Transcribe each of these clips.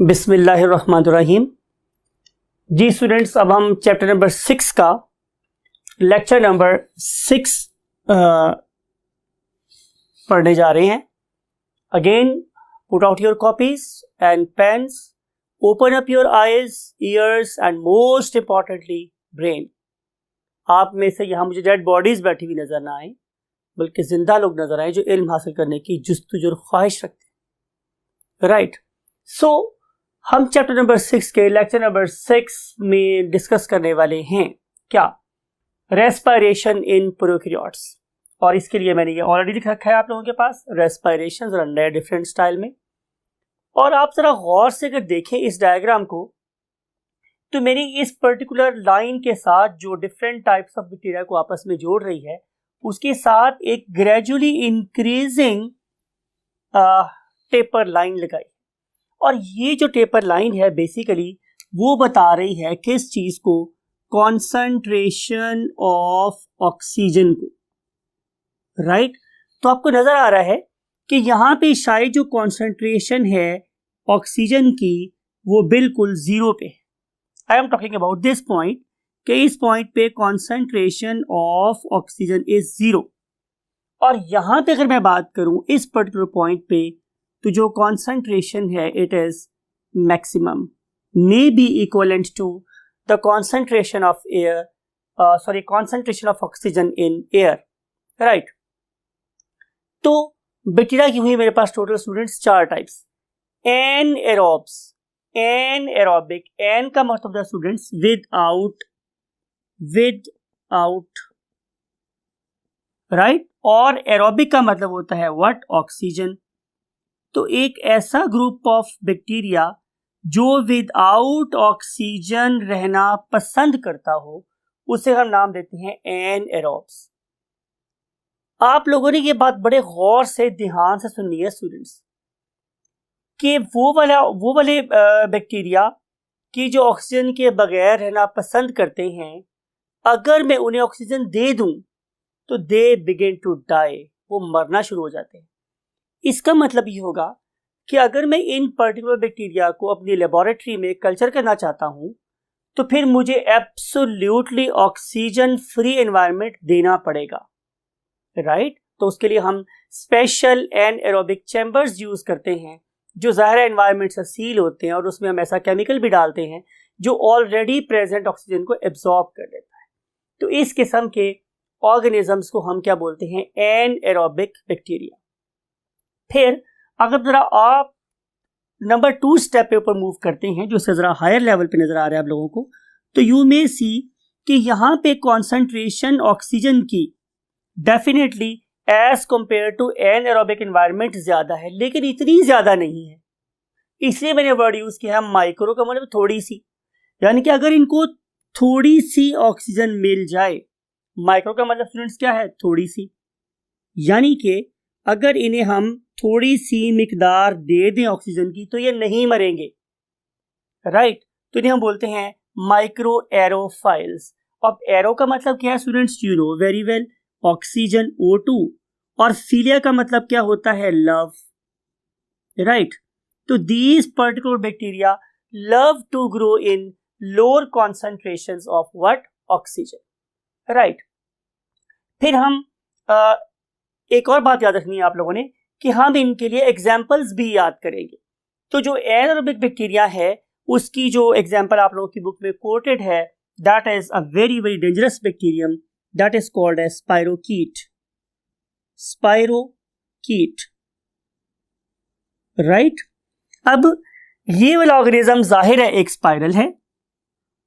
बिस्मिल्लाहिर्रहमानिर्रहीम। जी स्टूडेंट्स, अब हम चैप्टर नंबर 6 का लेक्चर नंबर 6 पढ़ने जा रहे हैं। Again put out your copies and pains, open up your eyes, years and most importantly brain. आप में से यहाँ मुझे डेड बॉडीज बैठी हुई नजर ना आए, बल्कि जिंदा लोग नजर आए जो इल्म हासिल करने की जुस्तजू और ख्वाहिश रखते हैं। राइट, सो हम चैप्टर नंबर 6 के लेक्चर नंबर 6 में डिस्कस करने वाले हैं क्या, रेस्पिरेशन इन प्रोकैरियोट्स। और इसके लिए मैंने ये ऑलरेडी लिख रखा है आप लोगों के पास, रेस्पिरेशन जरा नए डिफरेंट स्टाइल में। और आप जरा गौर से अगर देखें इस डायग्राम को, तो मेरी इस पर्टिकुलर लाइन के साथ जो डिफरेंट टाइप्स ऑफ बैक्टीरिया को आपस में जोड़ रही है, उसके साथ एक ग्रेजुअली इंक्रीजिंग टेपर लाइन लगाई। और ये जो टेपर लाइन है बेसिकली वो बता रही है किस चीज को, कॉन्सेंट्रेशन ऑफ ऑक्सीजन को। राइट, तो आपको नजर आ रहा है कि यहां पे शायद जो कॉन्सेंट्रेशन है ऑक्सीजन की वो बिल्कुल जीरो पे है। I am talking about this point कि इस पॉइंट पे concentration of oxygen is zero. और यहां पे अगर मैं बात करूं इस पर्टिकुलर पॉइंट पे, तो जो कॉन्सेंट्रेशन है it is maximum, may be equivalent to the concentration of air, concentration of oxygen in air. Right, तो बैक्टीरिया की हुई मेरे पास total students 4 types. Anaerobes, anaerobic, an का मतलब होता है स्टूडेंट्स विदाउट, राइट, और एरोबिक का मतलब होता है व्हाट, ऑक्सीजन। तो एक ऐसा ग्रुप ऑफ बैक्टीरिया जो विदाउट ऑक्सीजन रहना पसंद करता हो, उसे हम नाम देते हैं एनएरोब्स। आप लोगों ने ये बात बड़े गौर से ध्यान से सुननी है स्टूडेंट्स, कि वो वाले बैक्टीरिया की जो ऑक्सीजन के बगैर रहना पसंद करते हैं, अगर मैं उन्हें ऑक्सीजन दे दूं तो दे बिगिन टू डाई, वो मरना शुरू हो जाते हैं। इसका मतलब ये होगा कि अगर मैं इन पर्टिकुलर बैक्टीरिया को अपनी लेबोरेटरी में कल्चर करना चाहता हूं, तो फिर मुझे एब्सोल्युटली ऑक्सीजन फ्री एनवायरनमेंट देना पड़ेगा। राइट, तो उसके लिए हम स्पेशल एनएरोबिक चैम्बर्स यूज करते हैं जो ज़ाहिर एनवायरनमेंट से सील होते हैं, और उसमें हम ऐसा केमिकल भी डालते हैं जो ऑलरेडी प्रेजेंट ऑक्सीजन को एब्जॉर्ब कर लेता है। तो इस किस्म के ऑर्गेनिजम्स को हम क्या बोलते हैं, एनएरोबिक बैक्टीरिया। फिर अगर जरा आप नंबर 2 स्टेप पे ऊपर मूव करते हैं, जो से जरा हायर लेवल पे नजर आ रहा है आप लोगों को, तो यू मे सी कि यहां पे कॉन्सेंट्रेशन ऑक्सीजन की definitely as compared to anaerobic environment ज्यादा है, लेकिन इतनी ज्यादा नहीं है। इसलिए मैंने वर्ड यूज किया है माइक्रो का मतलब थोड़ी सी, यानी कि अगर इनको थोड़ी सी ऑक्सीजन मिल जाए, माइक्रो का मतलब स्टूडेंट्स क्या है, थोड़ी सी, यानी कि अगर इन्हें हम थोड़ी सी मिकदार दे दें ऑक्सीजन की तो ये नहीं मरेंगे। राइट, तो इन्हें हम बोलते हैं माइक्रो एरोफाइल्स। अब एरो का मतलब क्या है students, you know very well, oxygen O2, और फिलिया का मतलब क्या होता है, लव। राइट, तो these particular bacteria love to grow in lower concentrations of what, oxygen. Right, फिर हम एक और बात याद रखनी है आप लोगों ने कि हम इनके लिए एग्जाम्पल्स भी याद करेंगे। तो जो एनारोबिक बैक्टीरिया है उसकी जो एग्जाम्पल आप लोगों की बुक में कोटेड है, that is a very very dangerous bacterium, that is called as spirochete. Spirochete, right. अब ये वाला ऑर्गेनिज्म जाहिर है एक स्पाइरल है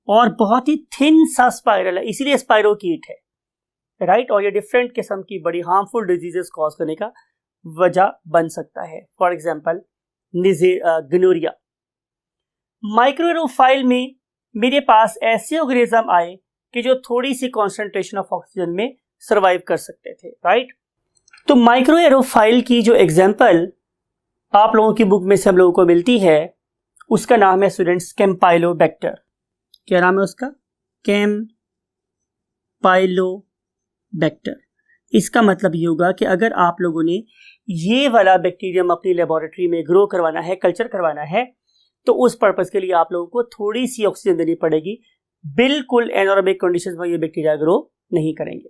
और बहुत ही थिन सा स्पाइरल है, इसीलिए स्पाइरोकीट है। राइट, और ये डिफरेंट किस्म की बड़ी हार्मफुल डिजीजेस कॉज करने का वजह बन सकता है, फॉर एग्जांपल गनोरिया। माइक्रोएरोफाइल में मेरे पास ऐसे ऑर्गेनिज्म आए कि जो थोड़ी सी कॉन्सेंट्रेशन ऑफ ऑक्सीजन में सर्वाइव कर सकते थे। राइट, तो माइक्रोएरोफाइल की जो एग्जांपल आप लोगों की बुक में से हम लोगों को मिलती है उसका नाम है स्टूडेंट्स कैम्पाइलोबैक्टर। क्या नाम है उसका, कैम्पाइलोबैक्टर। इसका मतलब ये होगा कि अगर आप लोगों ने ये वाला बैक्टीरियम अपनी लेबोरेटरी में ग्रो करवाना है, कल्चर करवाना है, तो उस पर्पस के लिए आप लोगों को थोड़ी सी ऑक्सीजन देनी पड़ेगी। बिल्कुल एनारोबिक कंडीशंस में ये बैक्टीरिया ग्रो नहीं करेंगे।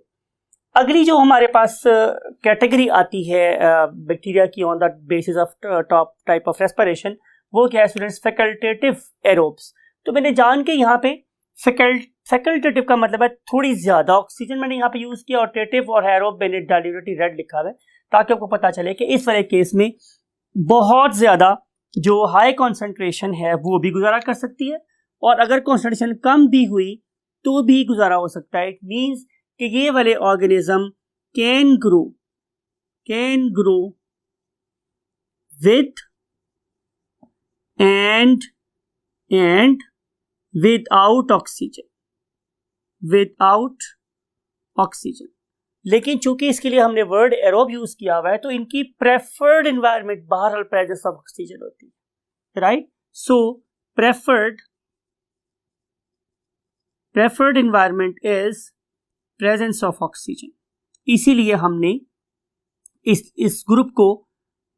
अगली जो हमारे पास कैटेगरी आती है बैक्टीरिया की on the basis of top type of respiration, वो क्या है स्टूडेंट्स? Facultative aerobes. तो मैंने जान के यहाँ पे फैकल्टेटिव का मतलब है थोड़ी ज्यादा ऑक्सीजन मैंने यहाँ पे यूज किया, और टेटिव और एरोब मैंने डायल्यूटेड रेड लिखा है ताकि आपको पता चले कि इस वाले केस में बहुत ज्यादा जो हाई कॉन्सेंट्रेशन है वो भी गुजारा कर सकती है, और अगर कॉन्सेंट्रेशन कम भी हुई तो भी गुजारा हो सकता है। इट मीन्स कि ये वाले organism can grow with and without oxygen. लेकिन चूंकि इसके लिए हमने वर्ड एरोब यूज किया हुआ है तो इनकी प्रेफर्ड एनवायरनमेंट बहरहाल प्रेजेंस ऑफ ऑक्सीजन होती है, right? So preferred environment is presence of oxygen. इसीलिए हमने इस ग्रुप को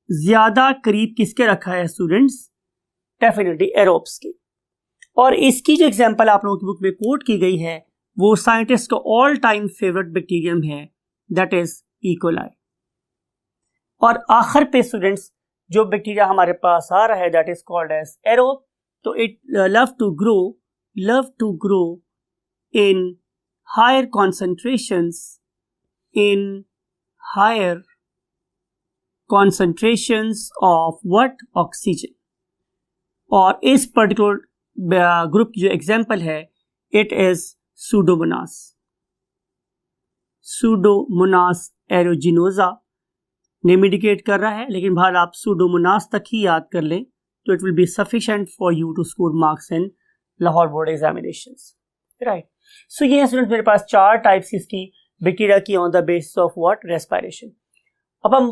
ज्यादा करीब किसके रखा है स्टूडेंट्स? डेफिनेटली एरोब्स के। और इसकी जो एग्जांपल आप लोगों की बुक में कोट की गई है वो साइंटिस्ट का ऑल टाइम फेवरेट बैक्टीरियम है, दैट इज इकोलाई। और आखिर पे स्टूडेंट्स जो बैक्टीरिया हमारे पास आ रहा है that is called as aerobe. तो it love to grow in higher concentrations of what? Oxygen। और इस पर्टिकुलर ग्रुप की जो एग्जाम्पल है it is Pseudomonas aeruginosa name indicate कर रहा है, लेकिन भाल आप सूडोमोनास तक ही याद कर लें तो it will be sufficient for you to score marks in Lahore board examinations, right? So ये है स्टूडेंट्स मेरे पास 4 टाइप्स इसकी बैक्टीरिया की on the basis of what? Respiration. अब हम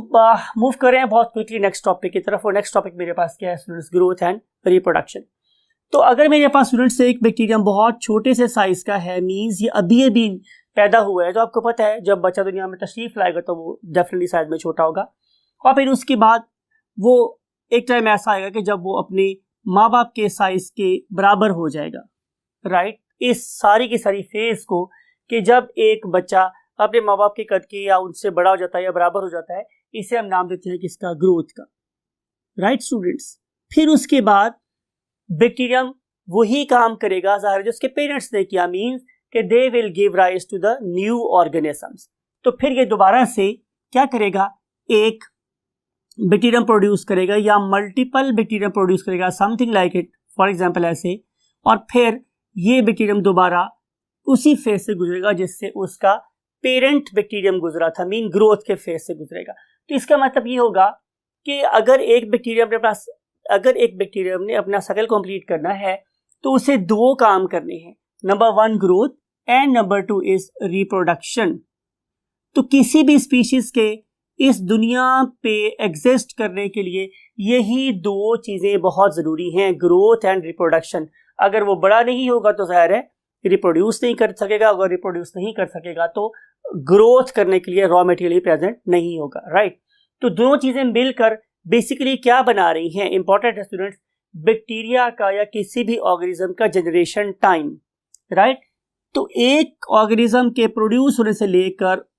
मूव कर रहे हैं बहुत क्विकली नेक्स्ट टॉपिक की तरफ, और नेक्स्ट टॉपिक मेरे पास क्या है स्टूडेंट्स? Growth and reproduction. तो अगर मेरे पास स्टूडेंट्स एक बैक्टीरिया बहुत छोटे से साइज का है, मींस ये अभी पैदा हुआ है, तो आपको पता है जब बच्चा दुनिया में तशरीफ लाएगा तो वो डेफिनेटली साइज में छोटा होगा, और फिर उसके बाद वो एक टाइम ऐसा आएगा कि जब वो अपने माँ बाप के साइज के बराबर हो जाएगा, राइट? इस सारी की सारी फेज को कि जब एक बच्चा अपने माँ बाप के कद के या उनसे बड़ा हो जाता है या बराबर हो जाता है, इसे हम नाम देते हैं किसका? ग्रोथ का, राइट स्टूडेंट्स? फिर उसके बाद बैक्टीरियम वही काम करेगा ज़ाहिर जो उसके पेरेंट्स ने किया, मींस कि they will give rise to the new organisms. तो फिर ये दोबारा से क्या करेगा? एक बैक्टीरियम प्रोड्यूस करेगा या मल्टीपल बैक्टीरियम प्रोड्यूस करेगा, something like it, for example ऐसे, और फिर ये बैक्टीरियम दोबारा उसी फेज से गुजरेगा जिससे उसका पेरेंट बैक्टीरियम गुजरा था, मीन ग्रोथ के फेज से गुजरेगा। तो इसका मतलब ये होगा कि अगर एक बैक्टीरियम ने अपना साइकिल कंप्लीट करना है तो उसे 2 काम करने हैं, number 1 growth and number 2 is reproduction. तो किसी भी स्पीशीज के इस दुनिया पे एग्जिस्ट करने के लिए यही 2 चीजें बहुत जरूरी हैं, ग्रोथ एंड रिप्रोडक्शन। अगर वो बड़ा नहीं होगा तो जाहिर है रिप्रोड्यूस नहीं कर सकेगा, अगर रिप्रोड्यूस नहीं कर सकेगा तो ग्रोथ करने के लिए रॉ मटेरियल प्रेजेंट नहीं होगा, राइट? तो दोनों चीजें मिलकर बेसिकली क्या बना रही हैं? इंपॉर्टेंट है स्टूडेंट्स, बैक्टीरिया का या किसी भी ऑर्गेनिज्म का जनरेशन टाइम, राइट? तो एक ऑर्गेनिज्म के प्रोड्यूस होने से लेकर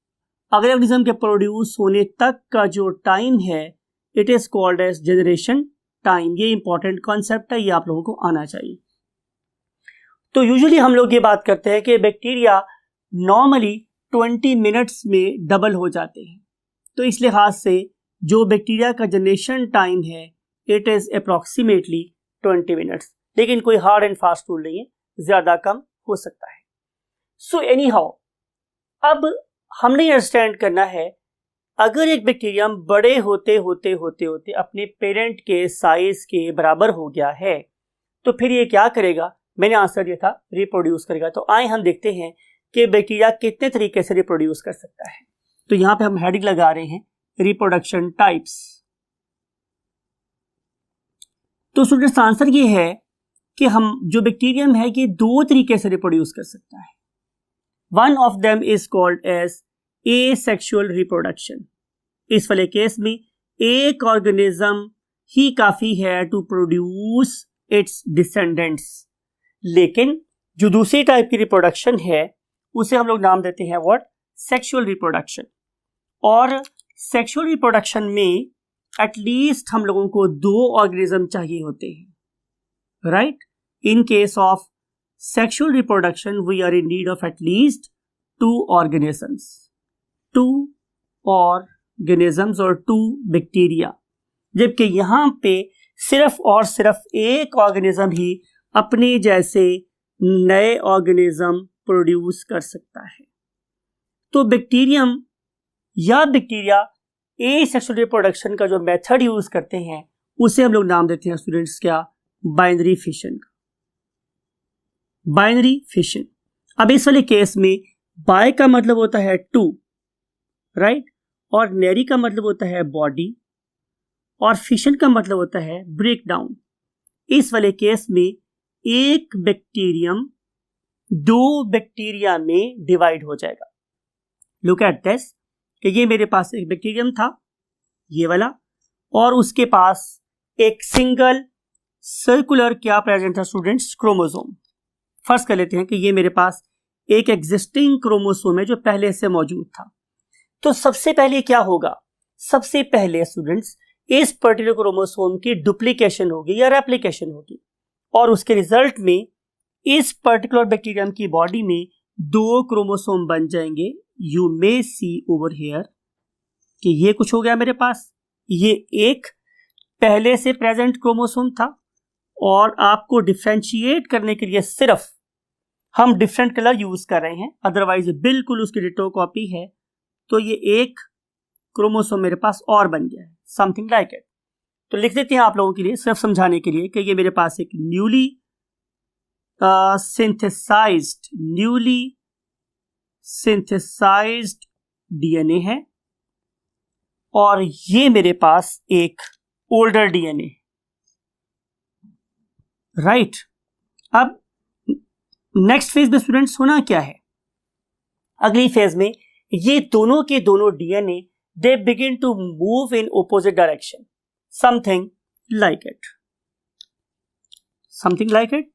अगले ऑर्गेनिज्म के प्रोड्यूस होने तक का जो टाइम है it is called age generation time. ये इंपॉर्टेंट कॉन्सेप्ट है, ये आप लोगों को आना चाहिए। तो यूजुअली हम लोग ये बात करते हैं कि बैक्टीरिया नॉर्मली 20 मिनट्स में डबल हो जाते हैं, तो इस लिहाज से जो बैक्टीरिया का जनरेशन टाइम है इट इज अप्रॉक्सीमेटली 20 मिनट्स, लेकिन कोई हार्ड एंड फास्ट रूल नहीं है, ज्यादा कम हो सकता है। सो एनी हाउ, अब हमने अंडरस्टैंड करना है अगर एक बैक्टीरिया बड़े होते होते होते होते अपने पेरेंट के साइज के बराबर हो गया है तो फिर ये क्या करेगा? मैंने आंसर दिया था रिप्रोड्यूस करेगा। तो आए हम देखते हैं कि बैक्टीरिया कितने तरीके से रिप्रोड्यूस कर सकता है। तो यहां पे हम हेडिंग लगा रहे हैं रिप्रोडक्शन टाइप्स। तो स्टूडेंट्स आंसर ये है कि हम जो बैक्टीरियम है ये 2 तरीके से रिप्रोड्यूस कर सकता है। One of them is called as asexual reproduction. इस वाले केस में एक ऑर्गेनिज्म ही काफी है टू प्रोड्यूस इट्स डिसेंडेंट्स। लेकिन जो दूसरी टाइप की रिप्रोडक्शन है उसे हम लोग नाम देते हैं व्हाट, सेक्सुअल रिप्रोडक्शन। और सेक्सुअल रिप्रोडक्शन में एटलीस्ट हम लोगों को 2 ऑर्गेनिज्म चाहिए होते हैं, right. In case of sexual reproduction we are in need of at least 2 organisms, 2 organisms और 2 बैक्टीरिया। जबकि यहाँ पे सिर्फ और सिर्फ एक ऑर्गेनिज्म ही अपने जैसे नए ऑर्गेनिज्म प्रोड्यूस कर सकता है। तो बैक्टीरियम या बैक्टीरिया एसेक्सुअल रिप्रोडक्शन का जो मेथड यूज करते हैं उसे हम लोग नाम देते हैं स्टूडेंट्स क्या, बाइनरी फिशन। Binary fission. अब इस वाले केस में बाय का मतलब होता है 2, राइट, और नरी का मतलब होता है बॉडी, और फिशन का मतलब होता है ब्रेक डाउन। इस वाले केस में एक बैक्टीरियम 2 बैक्टीरिया में डिवाइड हो जाएगा। लुक एट दिस कि ये मेरे पास एक बैक्टीरियम था, ये वाला, और उसके पास एक सिंगल सर्कुलर क्या प्रेजेंट था स्टूडेंट्स, क्रोमोसोम। फर्स्ट कर लेते हैं कि ये मेरे पास एक एग्जिस्टिंग क्रोमोसोम है जो पहले से मौजूद था। तो सबसे पहले क्या होगा, सबसे पहले स्टूडेंट्स इस पर्टिकुलर क्रोमोसोम की डुप्लीकेशन होगी या रेप्लिकेशन होगी, और उसके रिजल्ट में इस पर्टिकुलर बैक्टीरियम की बॉडी में 2 क्रोमोसोम बन जाएंगे। You may see over here कि ये कुछ हो गया मेरे पास, ये एक पहले से प्रेजेंट क्रोमोसोम था, और आपको डिफरेंशिएट करने के लिए सिर्फ हम डिफरेंट कलर यूज कर रहे हैं, अदरवाइज बिल्कुल उसकी डिटो कॉपी है। तो ये एक क्रोमोसोम मेरे पास और बन गया है, समथिंग लाइक इट। तो लिख देते हैं आप लोगों के लिए सिर्फ समझाने के लिए कि ये मेरे पास एक न्यूली सिंथेसाइज्ड डीएनए है, और ये मेरे पास एक ओल्डर डीएनए, राइट। अब नेक्स्ट फेज में स्टूडेंट्स होना क्या है, अगली फेज में ये दोनों के दोनों DNA they begin to move in opposite direction, something like it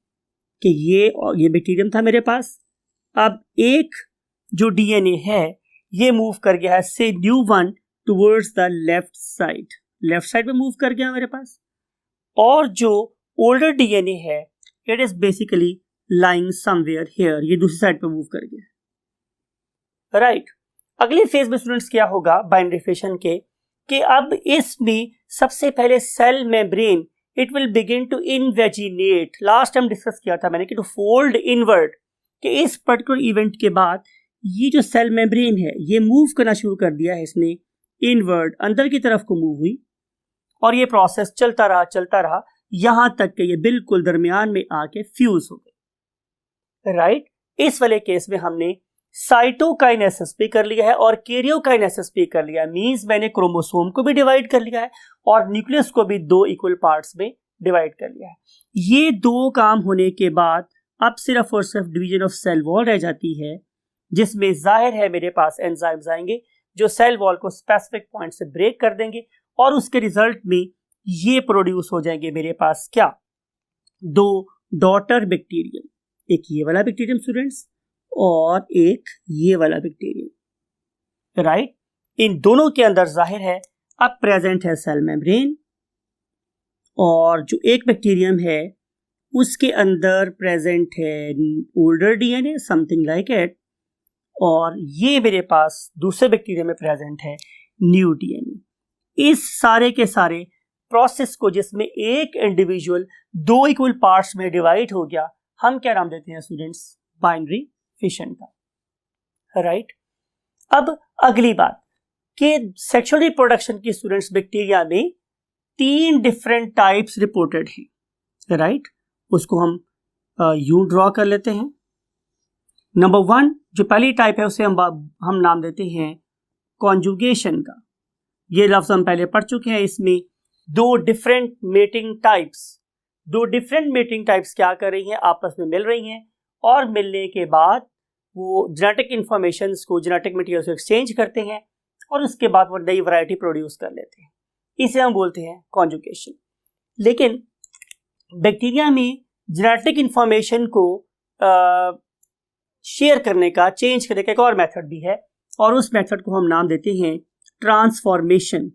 कि ये बैक्टीरियम था मेरे पास। अब एक जो डीएनए है ये मूव कर गया है से new one towards the left side में मूव कर गया मेरे पास, और जो ओल्डर डीएनए है it is basically lying somewhere here, ये दूसरी साइड पे मूव कर गया, राइट। अगले फेज में स्टूडेंट्स क्या होगा बाइनरी फिशन के, कि अब इसमें सबसे पहले cell membrane it will begin to invaginate. Last time discuss किया था मैंने कि टू फोल्ड इनवर्ड, कि इस पर्टिकुलर इवेंट के बाद ये जो सेल मेम्ब्रेन है ये मूव करना शुरू कर दिया है इसने इनवर्ड, अंदर की तरफ को मूव हुई, और ये प्रोसेस चलता रहा यहां तक कि ये बिल्कुल दरमियान में आके फ्यूज हो गए, राइट। इस वाले केस में हमने साइटोकाइनेसिस भी कर लिया है और कैरियोकाइनेसिस भी कर लिया है, मींस मैंने क्रोमोसोम को भी डिवाइड कर लिया है और न्यूक्लियस को भी 2 इक्वल पार्ट्स में डिवाइड कर लिया है। ये 2 काम होने के बाद अब सिर्फ और सिर्फ डिवीजन ऑफ सेल वॉल रह जाती है, जिसमें जाहिर है मेरे पास एंजाइम्स आएंगे जो सेल वॉल को स्पेसिफिक पॉइंट से ब्रेक कर देंगे, और उसके रिजल्ट में ये प्रोड्यूस हो जाएंगे मेरे पास क्या, 2 डॉटर बैक्टीरियम, एक ये वाला बैक्टीरियम स्टूडेंट्स और एक ये वाला बैक्टीरियम, राइट। इन दोनों के अंदर जाहिर है अब प्रेजेंट है सेल मेम्ब्रेन, और जो एक बैक्टीरियम है उसके अंदर प्रेजेंट है older DNA, something like it, और ये मेरे पास दूसरे बैक्टीरियम में प्रेजेंट है न्यू डीएनए। इस सारे के सारे प्रोसेस को जिसमें एक इंडिविजुअल 2 इक्वल पार्ट्स में डिवाइड हो गया, हम क्या नाम देते हैं स्टूडेंट्स, बाइनरी फिशन का, राइट। अब अगली बात कि सेक्सुअल रिप्रोडक्शन की स्टूडेंट्स बैक्टीरिया में 3 डिफरेंट टाइप्स रिपोर्टेड हैं, राइट। उसको हम यूं ड्रॉ कर लेते हैं। नंबर 1 जो पहली टाइप है उसे हम नाम देते हैं कॉन्जुगेशन का। ये लफ्ज हम पहले पढ़ चुके हैं। इसमें 2 डिफरेंट मेटिंग टाइप्स क्या कर रही हैं, आपस में मिल रही हैं, और मिलने के बाद वो जेनेटिक इंफॉर्मेशन को, जेनेटिक मटेरियल को एक्सचेंज करते हैं, और उसके बाद वो नई वैरायटी प्रोड्यूस कर लेते हैं। इसे हम बोलते हैं कॉन्जुगेशन। लेकिन बैक्टीरिया में जेनेटिक इंफॉर्मेशन को शेयर करने का, चेंज करने का एक और मेथड भी है, और उस मेथड को हम नाम देते हैं ट्रांसफॉर्मेशन।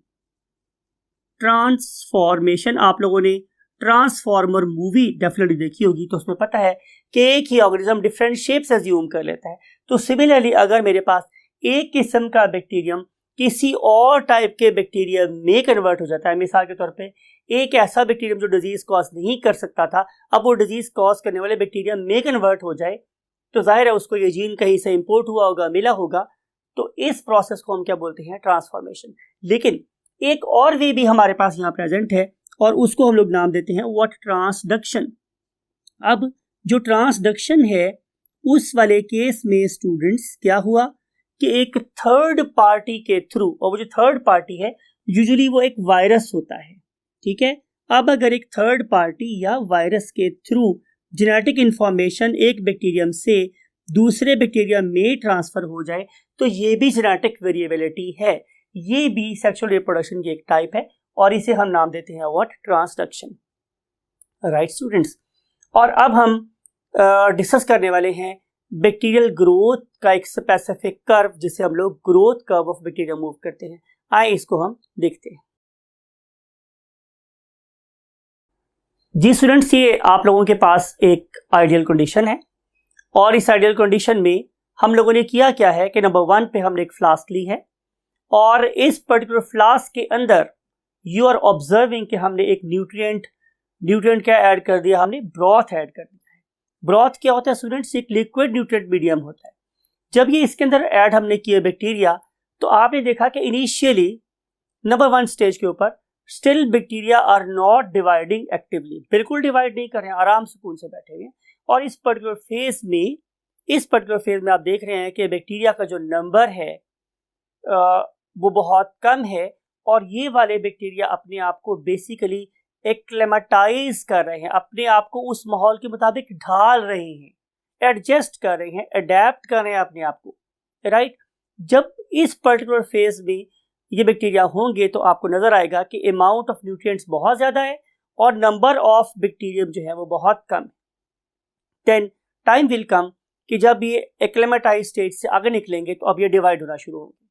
ट्रांसफॉर्मेशन, आप लोगों ने ट्रांसफॉर्मर मूवी डेफिनेटली देखी होगी, तो उसमें पता है कि एक ही ऑर्गेनिज्म डिफरेंट शेप्स अज्यूम कर लेता है। तो सिमिलरली अगर मेरे पास एक किस्म का बैक्टीरियम किसी और टाइप के बैक्टीरियम में कन्वर्ट हो जाता है, मिसाल के तौर पे एक ऐसा बैक्टीरियम जो डिजीज कॉज नहीं कर सकता था, अब वो डिजीज कॉज करने वाले बैक्टीरियम में कन्वर्ट हो जाए, तो जाहिर है उसको ये जीन कहीं से इंपोर्ट हुआ होगा, मिला होगा। तो इस प्रोसेस को हम क्या बोलते हैं? ट्रांसफॉर्मेशन। लेकिन एक और वे भी हमारे पास यहाँ प्रेजेंट है, और उसको हम लोग नाम देते हैं व्हाट? ट्रांसडक्शन। अब जो ट्रांसडक्शन है, उस वाले केस में स्टूडेंट्स क्या हुआ कि एक थर्ड पार्टी के थ्रू, और वो जो थर्ड पार्टी है यूजुअली वो एक वायरस होता है, ठीक है। अब अगर एक थर्ड पार्टी या वायरस के थ्रू जेनेटिक इंफॉर्मेशन एक बैक्टीरियम से दूसरे बैक्टीरियम में ट्रांसफर हो जाए, तो ये भी जेनेटिक वेरिएबिलिटी है, ये भी सेक्सुअल रिप्रोडक्शन की एक टाइप है, और इसे हम नाम देते हैं व्हाट? ट्रांसडक्शन। राइट स्टूडेंट्स, और अब हम डिस्कस करने वाले हैं बैक्टीरियल ग्रोथ का एक स्पेसिफिक कर्व, जिसे हम लोग growth curve of bacteria move करते हैं। आइए इसको हम देखते हैं। जी स्टूडेंट्स, ये आप लोगों के पास एक आइडियल कंडीशन है, और इस आइडियल कंडीशन में हम लोगों ने किया क्या है कि नंबर 1 पे हमने एक फ्लास्क ली है, और इस पर्टिकुलर फ्लास्क के अंदर यू आर ऑब्जर्विंग कि हमने एक न्यूट्रिएंट क्या ऐड कर दिया? हमने ब्रॉथ ऐड कर दिया है। ब्रॉथ क्या होता है स्टूडेंट्स? एक लिक्विड न्यूट्रिएंट मीडियम होता है। जब ये इसके अंदर ऐड हमने किए बैक्टीरिया, तो आपने देखा कि इनिशियली नंबर 1 स्टेज के ऊपर still bacteria are not dividing actively, बिल्कुल डिवाइड नहीं कर रहे हैं, आराम सुकून से बैठे हुए हैं। और इस पर्टिकुलर फेज में आप देख रहे हैं कि बैक्टीरिया का जो नंबर है वो बहुत कम है, और ये वाले बैक्टीरिया अपने आप को बेसिकली एक्लेमेटाइज कर रहे हैं, अपने आप को उस माहौल के मुताबिक ढाल रहे हैं, एडजस्ट कर रहे हैं, अडेप्ट कर रहे हैं अपने आप को, राइट। जब इस पर्टिकुलर फेज में ये बैक्टीरिया होंगे, तो आपको नजर आएगा कि अमाउंट ऑफ न्यूट्रिएंट्स बहुत ज्यादा है और नंबर ऑफ बैक्टीरियम जो है वो बहुत कम है। देन टाइम विल कम कि जब ये एक्लेमेटाइज स्टेज से आगे निकलेंगे, तो अब ये डिवाइड होना शुरू होंगे।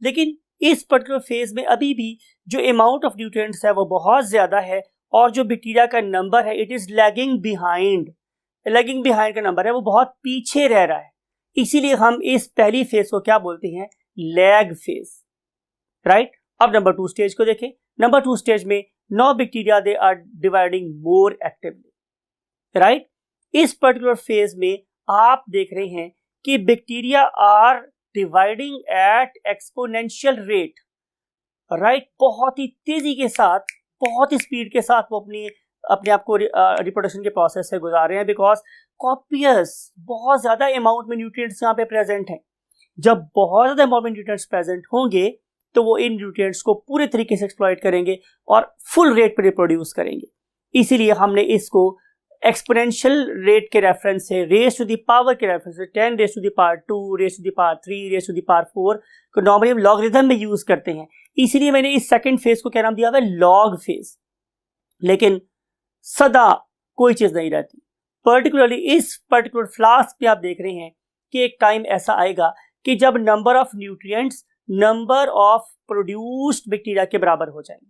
लेकिन इस पर्टिकुलर फेज में अभी भी जो अमाउंट ऑफ न्यूट्रिएंट्स है वो बहुत ज्यादा है, और जो बैक्टीरिया का नंबर है इट इज लैगिंग बिहाइंड का नंबर है, वो बहुत पीछे रह रहा है। इसीलिए हम इस पहली फेज को क्या बोलते हैं? Lag phase, right. अब नंबर 2 स्टेज को देखें। नंबर 2 स्टेज में no bacteria they are dividing more actively, right. इस पर्टिकुलर फेज में आप देख रहे हैं कि bacteria are dividing at exponential rate, right. बहुत ही तेजी के साथ, बहुत ही स्पीड के साथ वो अपने आप को रिप्रोडक्शन के प्रोसेस से गुजार रहे हैं, बिकॉज कॉपियस बहुत ज्यादा अमाउंट में न्यूट्रिएंट्स यहाँ पे प्रेजेंट हैं। जब बहुत ज्यादा अमाउंट में न्यूट्रिएंट्स प्रेजेंट होंगे, तो वो इन न्यूट्रिएंट्स को पूरे तरीके से एक्सप्लॉइट करेंगे और फुल रेट पर रिप्रोड्यूस करेंगे। इसीलिए हमने इसको एक्सपोनेंशियल रेट के रेफरेंस से, रेज टू द पावर के रेफरेंस से, 10 raise to the power 2, raise to the power 3, raise to the power 4 को नॉर्मली हम लॉगरिथम में यूज करते हैं। इसीलिए मैंने इस सेकंड फेज को क्या नाम दिया हुआ है? Log phase. लेकिन सदा कोई चीज नहीं रहती। पर्टिकुलरली इस पर्टिकुलर फ्लास्क पे आप देख रहे हैं कि एक टाइम ऐसा आएगा कि जब number of nutrients number of produced bacteria के बराबर हो जाएंगे।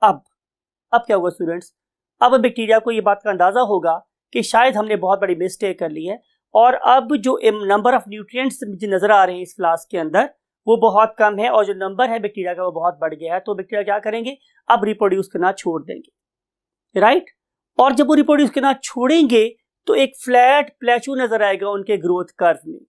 अब क्या होगा स्टूडेंट्स? अब बैक्टीरिया को ये बात का अंदाजा होगा कि शायद हमने बहुत बड़ी मिस्टेक कर ली है, और अब जो नंबर ऑफ न्यूट्रिएंट्स नजर आ रहे हैं इस फ्लास्क के अंदर वो बहुत कम है, और जो नंबर है बैक्टीरिया का वो बहुत बढ़ गया है। तो बैक्टीरिया क्या करेंगे? अब रिप्रोड्यूस करना छोड़ देंगे, राइट। और जब वो रिप्रोड्यूस करना छोड़ेंगे, तो एक फ्लैट प्लेचू नजर आएगा उनके ग्रोथ कर्व में,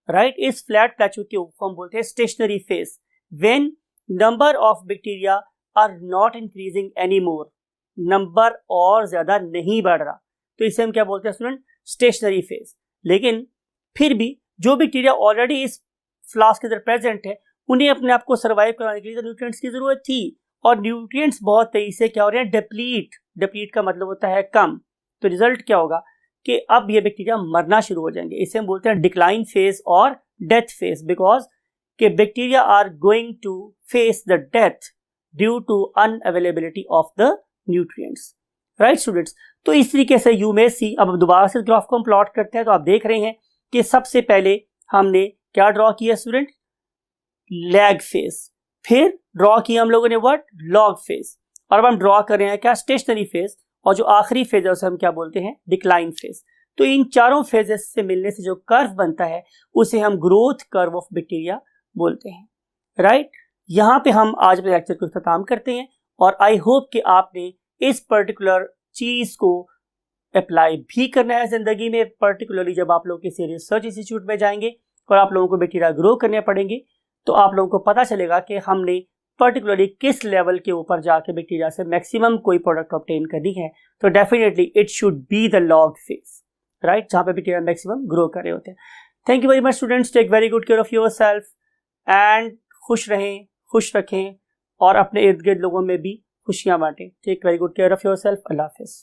राइट। इस फ्लैट प्लेचू को हम बोलते हैं stationary phase, when number of bacteria are not increasing any more, number और ज्यादा नहीं बढ़ रहा, तो इसे हम क्या बोलते हैं स्टूडेंट? Stationary phase. लेकिन फिर भी जो बैक्टीरिया ऑलरेडी इस फ्लास्क के अंदर प्रेजेंट है, उन्हें अपने आप को सर्वाइव कराने के लिए न्यूट्रिएंट्स की जरूरत थी, और न्यूट्रिएंट्स बहुत तेजी से क्या हो रहे हैं? डिप्लीट का मतलब होता है कम। तो रिजल्ट क्या होगा कि अब ये बैक्टीरिया मरना शुरू हो जाएंगे। इसे हम बोलते हैं डिक्लाइन फेज और डेथ फेज, बिकॉज के bacteria are going to face the death due to unavailability of the nutrients. Right students. तो इस तरीके से यू मे सी, अब दोबारा से ग्राफ को हम प्लॉट करते हैं तो आप देख रहे हैं कि सबसे पहले हमने क्या ड्रॉ किया स्टूडेंट, लैग फेज, फिर ड्रॉ किया हम लोगों ने व्हाट, लॉग फेज, और अब हम ड्रॉ कर रहे हैं क्या, स्टेशनरी फेज, और जो आखिरी फेज है उसे हम क्या बोलते हैं, डिक्लाइन फेज। तो इन चारों फेजेस से मिलने से जो कर्व बनता है उसे हम ग्रोथ कर्व ऑफ बैक्टीरिया बोलते हैं, राइट। यहाँ पे हम आज अपने लेक्चर को खत्म करते हैं और आई होप कि आपने इस पर्टिकुलर चीज को अप्लाई भी करना है जिंदगी में, पर्टिकुलरली जब आप लोग किसी रिसर्च इंस्टीट्यूट में जाएंगे और आप लोगों को बैक्टीरिया ग्रो करने पड़ेंगे तो आप लोगों को पता चलेगा कि हमने पर्टिकुलरली किस लेवल के ऊपर जाके बैक्टीरिया से मैक्सिमम कोई प्रोडक्ट ऑब्टेन करनी है। तो definitely it should be the log phase, right, जहां पे बैक्टीरिया मैक्सिमम ग्रो कर रहे होते हैं। Thank you very much students, take very good care of yourself and खुश रहें, खुश रखें और अपने इर्द गिर्द लोगों में भी खुशियां बांटें। Take very good care of yourself. Allah Hafiz.